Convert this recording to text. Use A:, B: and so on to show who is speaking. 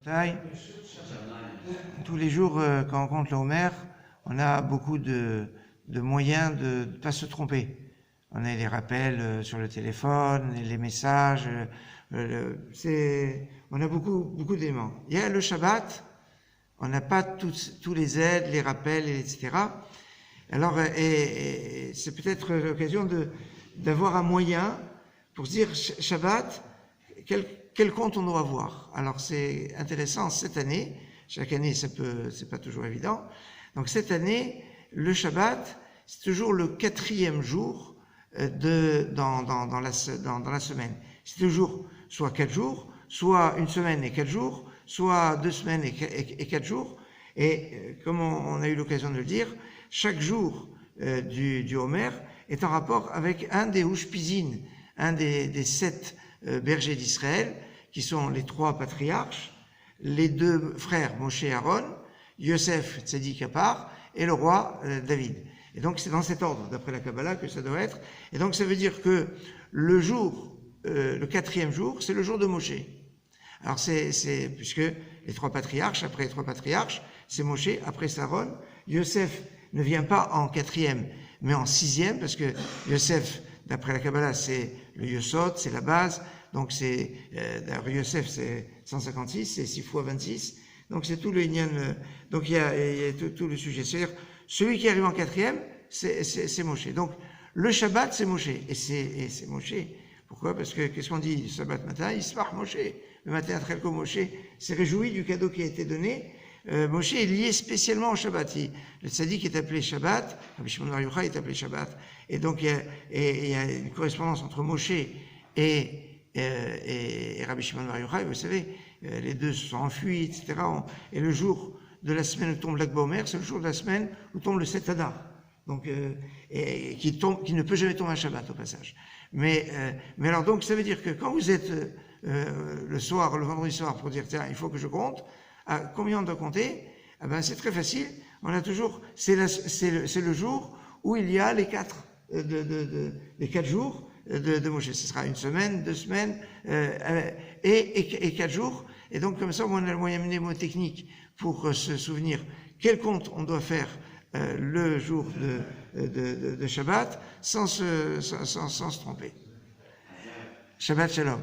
A: Taille. Tous les jours, quand on compte le Homer, on a beaucoup de moyens de ne pas se tromper. On a les rappels sur le téléphone, les messages, on a beaucoup d'éléments. Il y a le Shabbat, on n'a pas tous les aides, les rappels, etc. Alors, et c'est peut-être l'occasion d'avoir un moyen pour se dire Shabbat, quel compte on doit avoir. Alors, c'est intéressant cette année. Chaque année, c'est pas toujours évident. Donc, cette année, le Shabbat, c'est toujours le 4e jour dans la semaine. C'est toujours soit 4 jours, soit une semaine et 4 jours, soit 2 semaines et 4 jours. Et comme on a eu l'occasion de le dire, chaque jour du Homer est en rapport avec un des Ushpizin, un des 7 bergers d'Israël, qui sont les 3 patriarches, les 2 frères Moshe et Aaron, Yosef, Tzadik à part, et le roi David. Et donc c'est dans cet ordre, d'après la Kabbalah, que ça doit être. Et donc ça veut dire que le 4e jour, c'est le jour de Moshe. Alors puisque les 3 patriarches, après les 3 patriarches, c'est Moshe, après c'est Aaron. Yosef ne vient pas en 4e, mais en 6e, parce que Yosef, d'après la Kabbalah, c'est le Yosod, c'est la base. Donc d'ailleurs Yosef, c'est 156, c'est 6 fois 26. Donc c'est tout le Inyan, donc il y a tout le sujet. C'est-à-dire, celui qui arrive en 4e, c'est Moshe. Donc, le Shabbat, c'est Moshe. Et c'est Moshe. Pourquoi? Parce que, qu'est-ce qu'on dit? Shabbat matin, Ismach Moshe. Le matin, Trelko Moshe s'est réjoui du cadeau qui a été donné. Moshe est lié spécialement au Shabbat. Le tzaddik est appelé Shabbat. Rabbi Shimon Bar Yochai est appelé Shabbat. Et donc, il y a une correspondance entre Moshe et Rabbi Shimon Bar Yochai. Vous savez, les deux se sont enfuis, etc. Et le jour de la semaine où tombe Lag BaOmer, c'est le jour de la semaine où tombe le 7 Adar. Donc, qui ne peut jamais tomber un Shabbat au passage. Mais alors donc, ça veut dire que quand vous êtes le vendredi soir, pour dire tiens, il faut que je compte, à combien on doit compter? Ah ben, c'est très facile. On a toujours, c'est le jour où il y a les 4 jours de Moshe. Ce sera une semaine, 2 semaines et 4 jours. Et donc comme ça, on a le moyen mnémotechnique pour se souvenir quel compte on doit faire le jour de Shabbat sans se tromper. Shabbat Shalom.